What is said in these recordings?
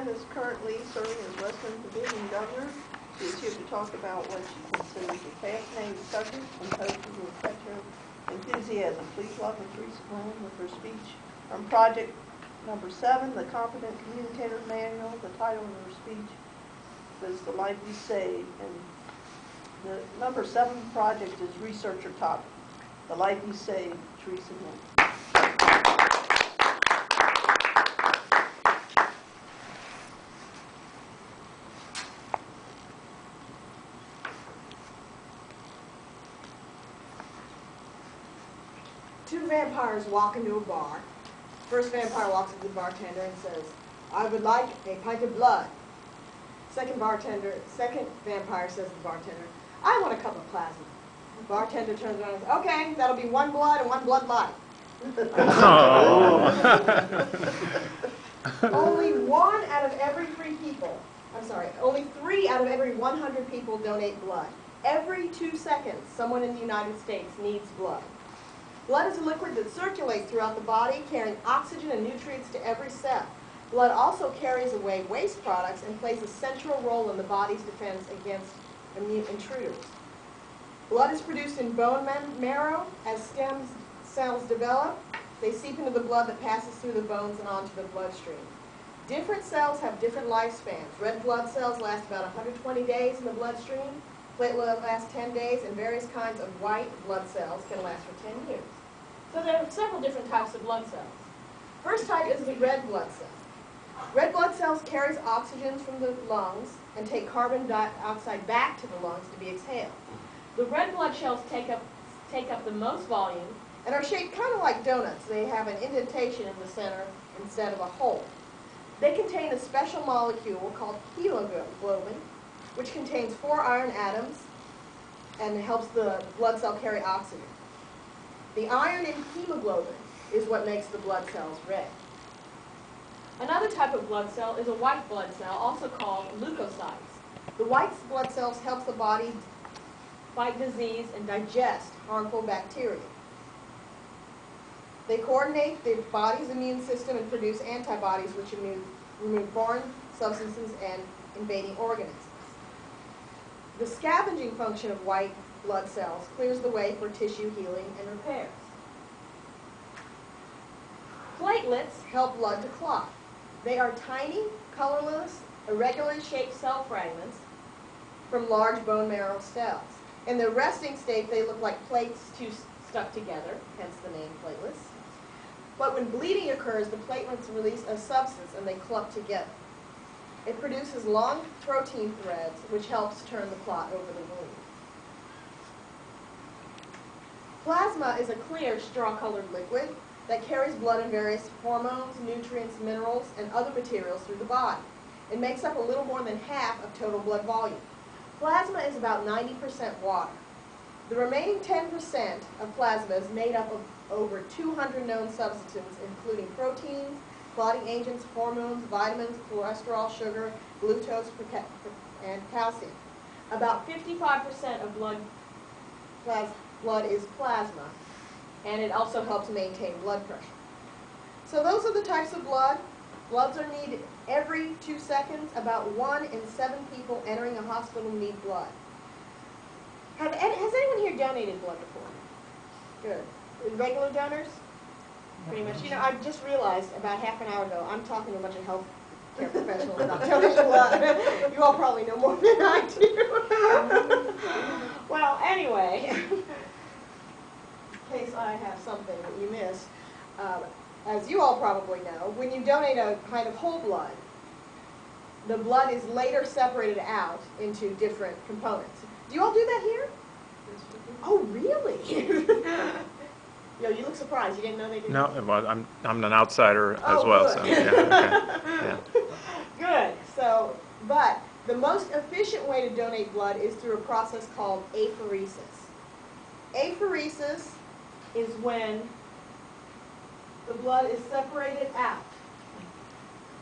TGlenn is currently serving as Western Division Governor. She is here to talk about what she considers a fascinating subject and hopefully will catch her enthusiasm. Please welcome Teresa Glenn with her speech on project number 7, the Competent Communicator Manual. The title of her speech is The Life We Save, and the number 7 project is researcher topic, The Life We Save, Teresa Glenn. Two vampires walk into a bar. First vampire walks up to the bartender and says, "I would like a pint of blood." Second vampire says to the bartender, "I want a cup of plasma." The bartender turns around and says, "Okay, that'll be 1 blood and 1 blood light." Only 3 out of every 100 people donate blood. Every 2 seconds, someone in the United States needs blood. Blood is a liquid that circulates throughout the body, carrying oxygen and nutrients to every cell. Blood also carries away waste products and plays a central role in the body's defense against immune intruders. Blood is produced in bone marrow. As stem cells develop, they seep into the blood that passes through the bones and onto the bloodstream. Different cells have different lifespans. Red blood cells last about 120 days in the bloodstream. Platelets last 10 days, and various kinds of white blood cells can last for 10 years. So there are several different types of blood cells. First type is the red blood cell. Red blood cells carries oxygen from the lungs and take carbon dioxide back to the lungs to be exhaled. The red blood cells take up the most volume and are shaped kind of like donuts. They have an indentation in the center instead of a hole. They contain a special molecule called hemoglobin, which contains 4 iron atoms and helps the blood cell carry oxygen. The iron in hemoglobin is what makes the blood cells red. Another type of blood cell is a white blood cell, also called leukocytes. The white blood cells help the body fight disease and digest harmful bacteria. They coordinate the body's immune system and produce antibodies which remove foreign substances and invading organisms. The scavenging function of white blood cells clears the way for tissue healing and repairs. Platelets help blood to clot. They are tiny, colorless, irregularly shaped cell fragments from large bone marrow cells. In their resting state, they look like plates stuck together, hence the name platelets. But when bleeding occurs, the platelets release a substance and they clump together. It produces long protein threads, which helps turn the clot over the wound. Plasma is a clear, straw-colored liquid that carries blood and various hormones, nutrients, minerals, and other materials through the body. It makes up a little more than half of total blood volume. Plasma is about 90% water. The remaining 10% of plasma is made up of over 200 known substances, including proteins, clotting agents, hormones, vitamins, cholesterol, sugar, glucose, and calcium. About 55% of blood is plasma, and it also helps maintain blood pressure. So those are the types of blood. Bloods are needed every 2 seconds. About 1 in 7 people entering a hospital need blood. Has anyone here donated blood before? Good. Regular donors? Pretty much. You know, I just realized about half an hour ago, I'm talking to a bunch of health care professionals about donating blood. You all probably know more than I do. Well, anyway, in case I have something that you missed, as you all probably know, when you donate a pint of whole blood, the blood is later separated out into different components. Do you all do that here? Oh, really? Yo, you look surprised. You didn't know they did. No, well, I'm an outsider as well. Good. So yeah, okay. Yeah. Good. So, but the most efficient way to donate blood is through a process called apheresis. Apheresis is when the blood is separated out.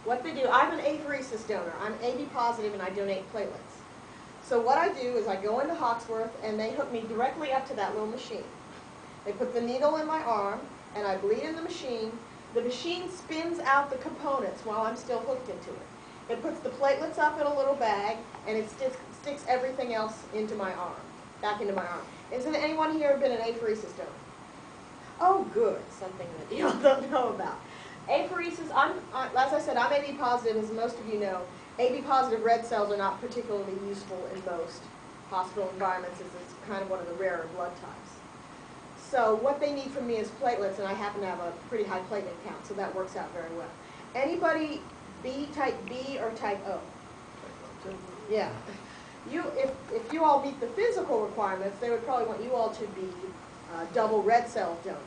What they do, I'm an apheresis donor. I'm AB positive and I donate platelets. So what I do is I go into Hawksworth and they hook me directly up to that little machine. They put the needle in my arm and I bleed in the machine. The machine spins out the components while I'm still hooked into it. It puts the platelets up in a little bag, and it sticks everything else into my arm, back into my arm. Has anyone here been an apheresis donor? Oh, good, something that you all don't know about. Apheresis, as I said, I'm AB positive, as most of you know. AB positive red cells are not particularly useful in most hospital environments, as it's kind of one of the rarer blood types. So what they need from me is platelets, and I happen to have a pretty high platelet count, so that works out very well. Anybody type B or type O? Yeah. If you all meet the physical requirements, they would probably want you all to be double red cell donors.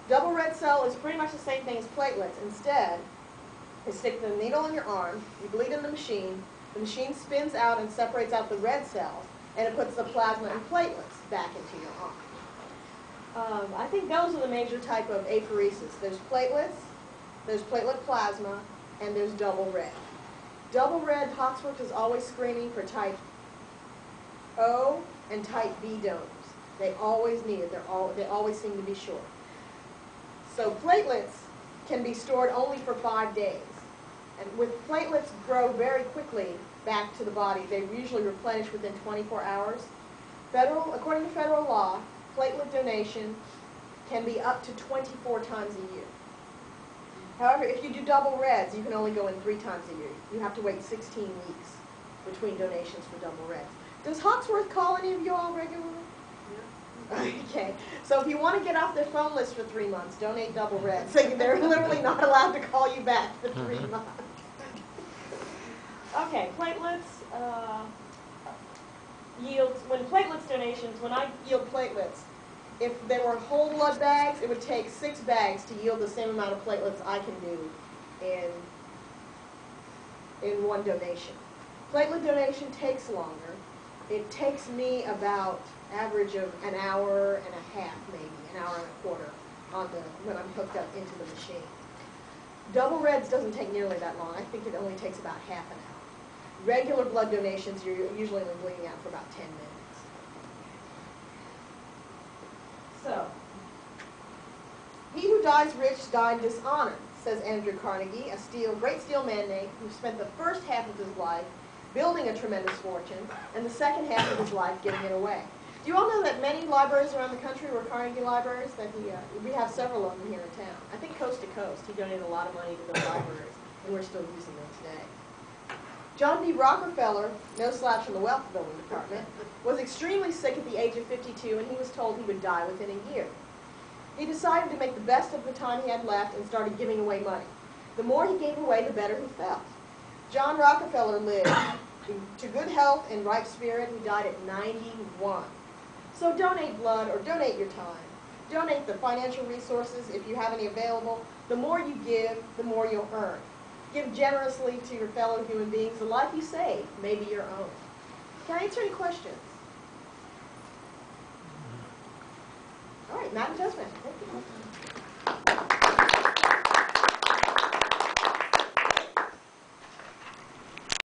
Double red cell is pretty much the same thing as platelets. Instead, they stick the needle in your arm, you bleed in the machine spins out and separates out the red cells, and it puts the plasma and platelets back into your arm. I think those are the major type of apheresis. There's platelets, there's platelet plasma, and there's double red. Double red, Hoxworth is always screening for type O and type B donors. They always need it. They always seem to be short. So platelets can be stored only for 5 days. And with platelets grow very quickly back to the body, they usually replenish within 24 hours. According to federal law, platelet donation can be up to 24 times a year. However, if you do double reds, you can only go in 3 times a year. You have to wait 16 weeks between donations for double reds. Does Hoxworth call any of you all regularly? Yeah. Okay. So if you want to get off their phone list for 3 months, donate double reds. So they're literally not allowed to call you back for 3 months. Okay, platelets yields, when I yield platelets, if there were whole blood bags, it would take 6 bags to yield the same amount of platelets I can do in one donation. Platelet donation takes longer. It takes me about average of an hour and a half, maybe, an hour and a quarter when I'm hooked up into the machine. Double reds doesn't take nearly that long. I think it only takes about half an hour. Regular blood donations, you're usually only bleeding out for about 10 minutes. So, he who dies rich died dishonored, says Andrew Carnegie, a great steel magnate who spent the first half of his life building a tremendous fortune and the second half of his life giving it away. Do you all know that many libraries around the country were Carnegie libraries? That we have several of them here in town. I think coast to coast. He donated a lot of money to build libraries, and we're still using them today. John D. Rockefeller, no slouch in the wealth building department, was extremely sick at the age of 52, and he was told he would die within a year. He decided to make the best of the time he had left and started giving away money. The more he gave away, the better he felt. John Rockefeller lived to good health and right spirit. He died at 91. So donate blood or donate your time. Donate the financial resources if you have any available. The more you give, the more you'll earn. Give generously to your fellow human beings. The life you save may be your own. Can I answer any questions? All right, Madam Testman. Thank you.